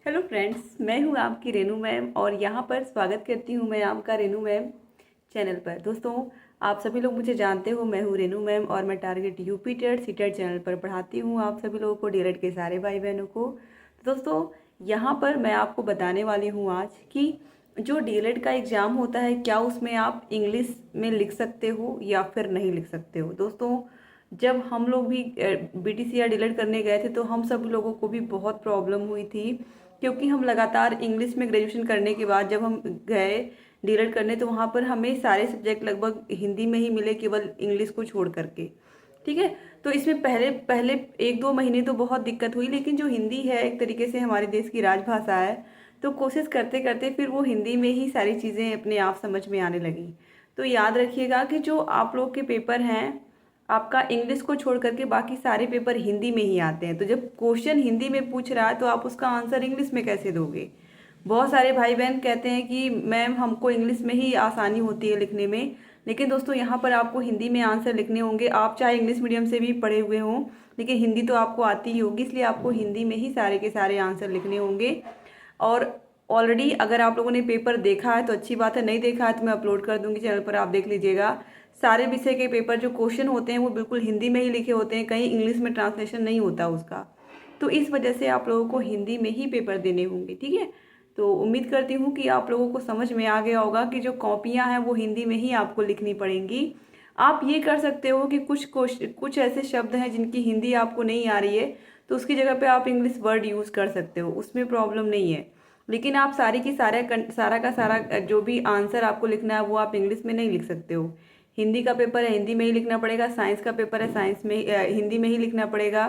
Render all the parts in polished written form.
Hello friends, मैं हूँ आपकी रेनू मैम और यहाँ पर स्वागत करती हूँ मैं आपका रेनू मैम चैनल पर। दोस्तों, आप सभी लोग मुझे जानते हो, मैं हूँ रेनू मैम और मैं Target UP TET CTET channel पर पढ़ाती हूँ आप सभी लोगों को, डीएलएड के सारे भाई बहनों को। तो दोस्तों, यहाँ पर मैं आपको बताने वाली हूँ आज कि जो डीएलएड का एग्ज़ाम होता है, क्या उसमें आप इंग्लिश में लिख सकते हो या फिर नहीं लिख सकते हो। दोस्तों, जब हम लोग भी बीटीसी या डीएलएड करने गए थे तो हम सब लोगों को भी बहुत प्रॉब्लम हुई थी, क्योंकि हम लगातार इंग्लिश में ग्रेजुएशन करने के बाद जब हम गए डीएलएड करने तो वहाँ पर हमें सारे सब्जेक्ट लगभग हिंदी में ही मिले, केवल इंग्लिश को छोड़ करके। ठीक है, तो इसमें पहले पहले 1-2 महीने तो बहुत दिक्कत हुई, लेकिन जो हिंदी है एक तरीके से हमारे देश की राजभाषा है, तो कोशिश करते करते फिर वो हिंदी में ही सारी चीज़ें अपने आप समझ में आने लगी। तो याद रखिएगा कि जो आप लोग के पेपर हैं, आपका इंग्लिश को छोड़ करके बाकी सारे पेपर हिंदी में ही आते हैं। तो जब क्वेश्चन हिंदी में पूछ रहा है तो आप उसका आंसर इंग्लिश में कैसे दोगे। बहुत सारे भाई बहन कहते हैं कि मैम हमको इंग्लिश में ही आसानी होती है लिखने में, लेकिन दोस्तों यहाँ पर आपको हिंदी में आंसर लिखने होंगे। आप चाहे इंग्लिश मीडियम से भी पढ़े हुए हों, लेकिन हिंदी तो आपको आती ही होगी, इसलिए आपको हिंदी में ही सारे के सारे आंसर लिखने होंगे। और ऑलरेडी अगर आप लोगों ने पेपर देखा है तो अच्छी बात है, नहीं देखा है तो मैं अपलोड कर दूंगी चैनल पर, आप देख लीजिएगा। सारे विषय के पेपर जो क्वेश्चन होते हैं वो बिल्कुल हिंदी में ही लिखे होते हैं, कहीं इंग्लिश में ट्रांसलेशन नहीं होता उसका। तो इस वजह से आप लोगों को हिंदी में ही पेपर देने होंगे। ठीक है, तो उम्मीद करती हूँ कि आप लोगों को समझ में आ गया होगा कि जो कॉपियाँ हैं वो हिंदी में ही आपको लिखनी पड़ेंगी। आप ये कर सकते हो कि कुछ ऐसे शब्द हैं जिनकी हिंदी आपको नहीं आ रही है, तो उसकी जगह पे आप इंग्लिश वर्ड यूज़ कर सकते हो, उसमें प्रॉब्लम नहीं है। लेकिन आप सारी की सारा का सारा जो भी आंसर आपको लिखना है वो आप इंग्लिश में नहीं लिख सकते हो। हिंदी का पेपर है, हिंदी में ही लिखना पड़ेगा। साइंस का पेपर है, साइंस में हिंदी में ही लिखना पड़ेगा।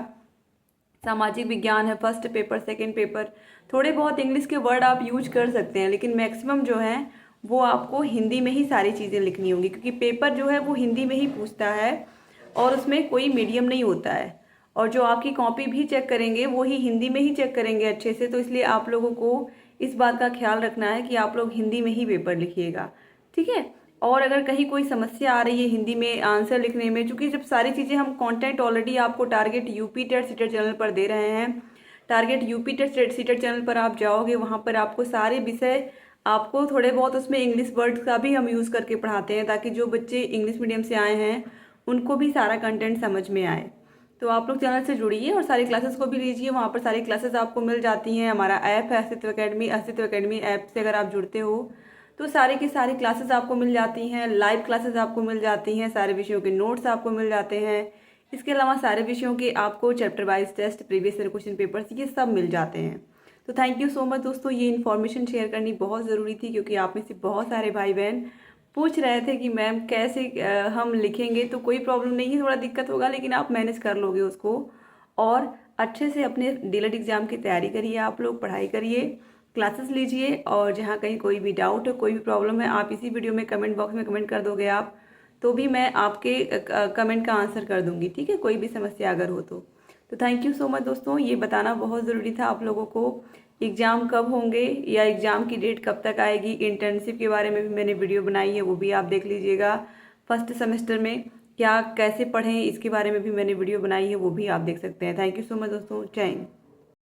सामाजिक विज्ञान है, फर्स्ट पेपर सेकंड पेपर, थोड़े बहुत इंग्लिश के वर्ड आप यूज कर सकते हैं, लेकिन मैक्सिमम जो है वो आपको हिंदी में ही सारी चीज़ें लिखनी होंगी, क्योंकि पेपर जो है वो हिंदी में ही पूछता है और उसमें कोई मीडियम नहीं होता है। और जो आपकी कॉपी भी चेक करेंगे वो ही हिंदी में ही चेक करेंगे अच्छे से। तो इसलिए आप लोगों को इस बात का ख्याल रखना है कि आप लोग हिंदी में ही पेपर लिखिएगा। ठीक है, और अगर कहीं कोई समस्या आ रही है हिंदी में आंसर लिखने में, क्योंकि जब सारी चीज़ें हम कंटेंट ऑलरेडी आपको Target UP TET CTET channel पर दे रहे हैं, Target UP TET CTET channel पर आप जाओगे, वहाँ पर आपको सारे विषय, आपको थोड़े बहुत उसमें इंग्लिश वर्ड्स का भी हम यूज़ करके पढ़ाते हैं, ताकि जो बच्चे इंग्लिश मीडियम से आए हैं उनको भी सारा कंटेंट समझ में आए। तो आप लोग चैनल से जुड़िए और सारी क्लासेस को भी लीजिए, वहाँ पर सारी क्लासेस आपको मिल जाती हैं। हमारा ऐप है अस्तित्व अकेडमी ऐप से अगर आप जुड़ते हो तो सारी की सारी क्लासेस आपको मिल जाती हैं, लाइव क्लासेस आपको मिल जाती हैं, सारे विषयों के नोट्स आपको मिल जाते हैं। इसके अलावा सारे विषयों के आपको chapter wise test, previous year question papers, ये सब मिल जाते हैं। तो थैंक यू सो मच दोस्तों, ये इन्फॉर्मेशन शेयर करनी बहुत ज़रूरी थी, क्योंकि आप में से बहुत सारे भाई बहन पूछ रहे थे कि मैम कैसे हम लिखेंगे। तो कोई प्रॉब्लम नहीं है, थोड़ा दिक्कत होगा लेकिन आप मैनेज कर लोगे उसको। और अच्छे से अपने डीएलएड एग्ज़ाम की तैयारी करिए, आप लोग पढ़ाई करिए, क्लासेस लीजिए, और जहाँ कहीं कोई भी डाउट है, कोई भी प्रॉब्लम है, आप इसी वीडियो में कमेंट बॉक्स में कमेंट कर दोगे आप, तो भी मैं आपके कमेंट का आंसर कर दूंगी। ठीक है, कोई भी समस्या अगर हो तो थैंक यू सो मच दोस्तों, ये बताना बहुत ज़रूरी था आप लोगों को। एग्ज़ाम कब होंगे या एग्ज़ाम की डेट कब तक आएगी, इंटर्नशिप के बारे में भी मैंने वीडियो बनाई है, वो भी आप देख लीजिएगा। फर्स्ट सेमेस्टर में क्या कैसे पढ़ें इसके बारे में भी मैंने वीडियो बनाई है, वो भी आप देख सकते हैं। थैंक यू सो मच दोस्तों, जय हिंद।